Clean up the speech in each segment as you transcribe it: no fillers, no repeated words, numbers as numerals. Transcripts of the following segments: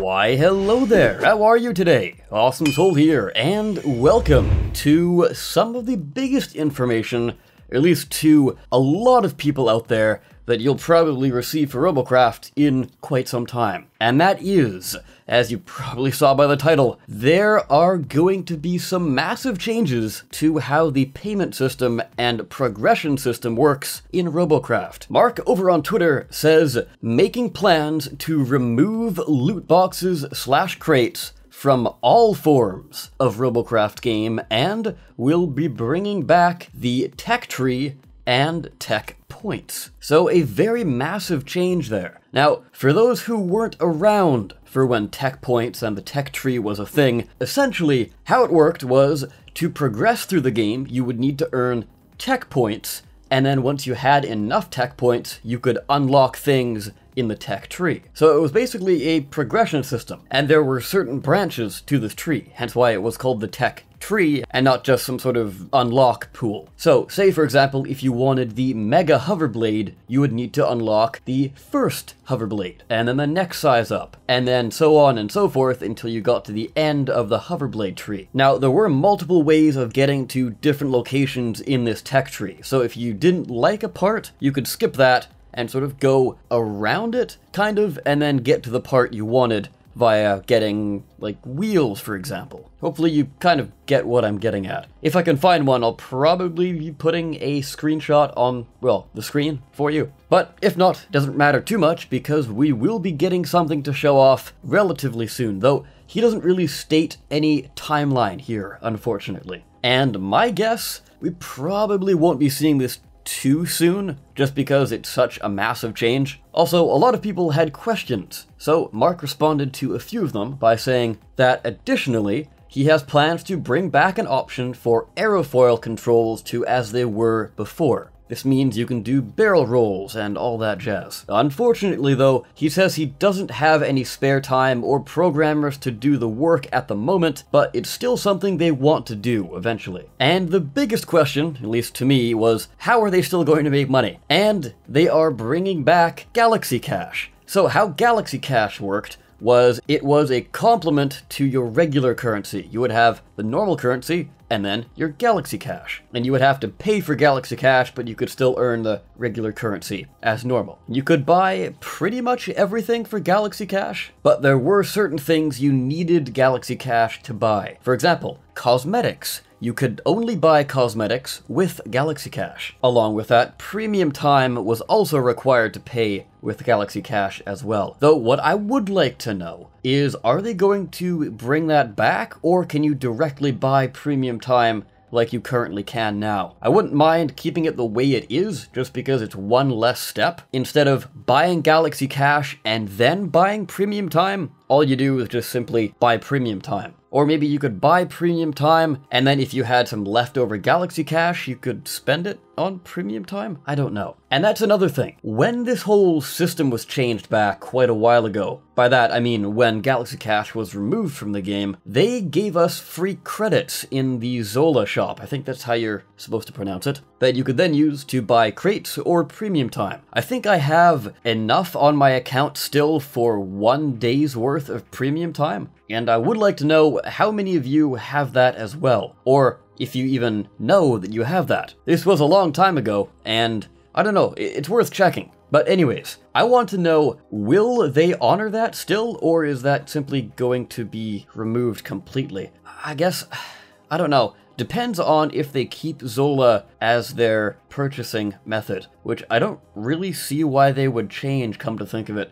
Why hello there, how are you today? Awesome Soul here, and welcome to some of the biggest information, at least to a lot of people out there, that you'll probably receive for Robocraft in quite some time. And that is, as you probably saw by the title, there are going to be some massive changes to how the payment system and progression system works in Robocraft. Mark over on Twitter says, making plans to remove loot boxes / crates from all forms of Robocraft game, and will be bringing back the tech tree and tech points. So a very massive change there. Now, for those who weren't around for when tech points and the tech tree was a thing, essentially how it worked was to progress through the game, you would need to earn tech points, and then once you had enough tech points, you could unlock things in the tech tree. So it was basically a progression system, and there were certain branches to this tree, hence why it was called the tech tree and not just some sort of unlock pool. So say for example, if you wanted the mega hoverblade, you would need to unlock the first hoverblade, and then the next size up, and then so on and so forth until you got to the end of the hoverblade tree. Now there were multiple ways of getting to different locations in this tech tree, so if you didn't like a part, you could skip that and sort of go around it, kind of, and then get to the part you wanted via getting, like, wheels, for example. Hopefully you kind of get what I'm getting at. If I can find one, I'll probably be putting a screenshot on, well, the screen for you. But if not, it doesn't matter too much, because we will be getting something to show off relatively soon, though he doesn't really state any timeline here, unfortunately. And my guess, we probably won't be seeing this too soon, just because it's such a massive change. Also, a lot of people had questions, so Mark responded to a few of them by saying that additionally, he has plans to bring back an option for Aerofoil Controls to as they were before. This means you can do barrel rolls and all that jazz. Unfortunately though, he says he doesn't have any spare time or programmers to do the work at the moment, but it's still something they want to do eventually. And the biggest question, at least to me, was how are they still going to make money? And they are bringing back Galaxy Cash. So how Galaxy Cash worked was it was a complement to your regular currency. You would have the normal currency and then your Galaxy Cash. And you would have to pay for Galaxy Cash, but you could still earn the regular currency as normal. You could buy pretty much everything for Galaxy Cash, but there were certain things you needed Galaxy Cash to buy. For example, cosmetics. You could only buy cosmetics with Galaxy Cash. Along with that, premium time was also required to pay with Galaxy Cash as well. Though what I would like to know is, are they going to bring that back, or can you directly buy premium time like you currently can now? I wouldn't mind keeping it the way it is, just because it's one less step. Instead of buying Galaxy Cash and then buying premium time, all you do is just simply buy premium time. Or maybe you could buy premium time, and then if you had some leftover Galaxy Cash, you could spend it on premium time? I don't know. And that's another thing. When this whole system was changed back quite a while ago, by that I mean when Galaxy Cash was removed from the game, they gave us free credits in the Zola shop, I think that's how you're supposed to pronounce it, that you could then use to buy crates or premium time. I think I have enough on my account still for 1 day's worth of premium time, and I would like to know how many of you have that as well, or if you even know that you have that. This was a long time ago, and I don't know, it's worth checking. But anyways, I want to know, will they honor that still, or is that simply going to be removed completely? I guess, I don't know. Depends on if they keep Zola as their purchasing method, which I don't really see why they would change, come to think of it.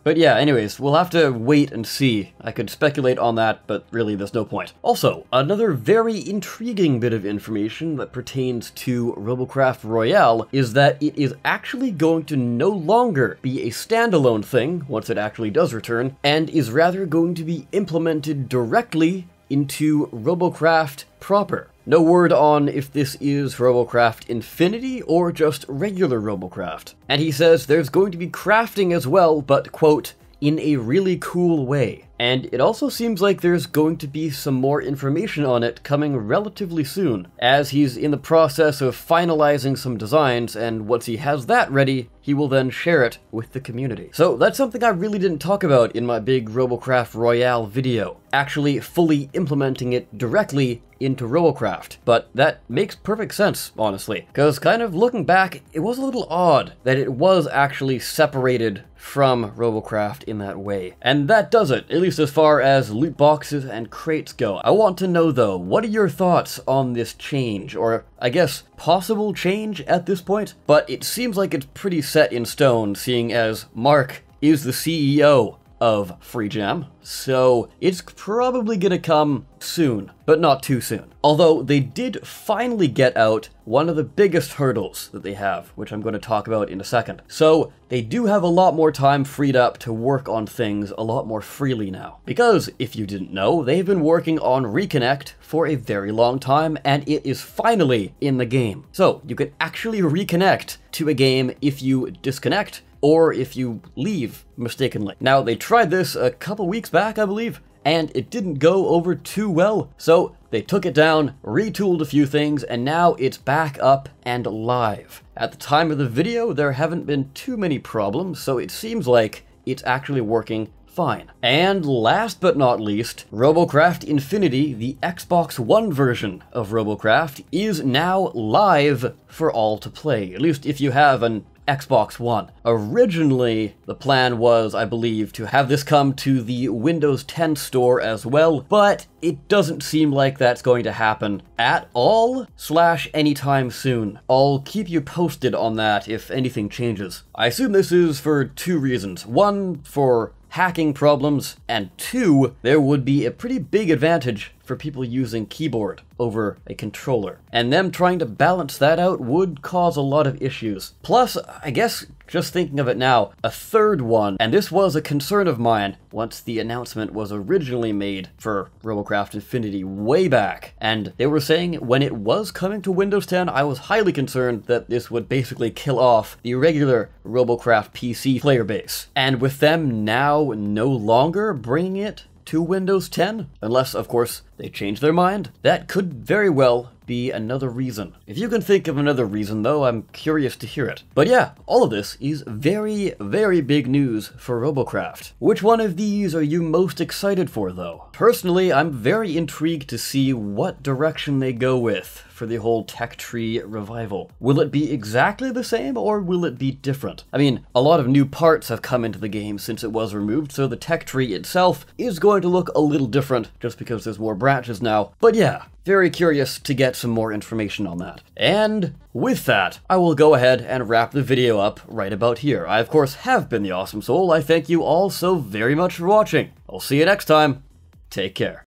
But yeah, anyways, we'll have to wait and see. I could speculate on that, but really there's no point. Also, another very intriguing bit of information that pertains to Robocraft Royale is that it is actually going to no longer be a standalone thing once it actually does return, and is rather going to be implemented directly into Robocraft proper. No word on if this is Robocraft Infinity or just regular Robocraft. And he says there's going to be crafting as well, but quote, in a really cool way. and it also seems like there's going to be some more information on it coming relatively soon, as he's in the process of finalizing some designs, and once he has that ready, he will then share it with the community. So that's something I really didn't talk about in my big Robocraft Royale video, actually fully implementing it directly into Robocraft. But that makes perfect sense, honestly, because kind of looking back, it was a little odd that it was actually separated from Robocraft in that way. And that does it, at least as far as loot boxes and crates go. I want to know though, what are your thoughts on this change, or I guess possible change at this point? But it seems like it's pretty set in stone, seeing as Mark is the CEO of FreeJam, so it's probably gonna come soon, but not too soon. Although they did finally get out one of the biggest hurdles that they have, which I'm going to talk about in a second. So they do have a lot more time freed up to work on things a lot more freely now. Because, if you didn't know, they've been working on Reconnect for a very long time, and it is finally in the game. So you can actually reconnect to a game if you disconnect, or if you leave mistakenly. Now, they tried this a couple weeks back, I believe, and it didn't go over too well, so they took it down, retooled a few things, and now it's back up and live. At the time of the video, there haven't been too many problems, so it seems like it's actually working fine. And last but not least, Robocraft Infinity, the Xbox One version of Robocraft, is now live for all to play, at least if you have an Xbox One. Originally, the plan was, I believe, to have this come to the Windows 10 store as well, but it doesn't seem like that's going to happen at all / anytime soon. I'll keep you posted on that if anything changes. I assume this is for two reasons. One, for hacking problems, and two, there would be a pretty big advantage for people using keyboard over a controller. And them trying to balance that out would cause a lot of issues. Plus, I guess, just thinking of it now, a third one, and this was a concern of mine once the announcement was originally made for Robocraft Infinity way back, and they were saying when it was coming to Windows 10, I was highly concerned that this would basically kill off the regular Robocraft PC player base. And with them now no longer bringing it to Windows 10, unless, of course, they change their mind, that could very well be another reason. If you can think of another reason, though, I'm curious to hear it. But yeah, all of this is very, very big news for Robocraft. Which one of these are you most excited for, though? Personally, I'm very intrigued to see what direction they go with for the whole tech tree revival. Will it be exactly the same, or will it be different? I mean, a lot of new parts have come into the game since it was removed, so the tech tree itself is going to look a little different just because there's more branches now. But yeah, very curious to get some more information on that. And with that, I will go ahead and wrap the video up right about here. I, of course, have been the Awesome Soul. I thank you all so very much for watching. I'll see you next time. Take care.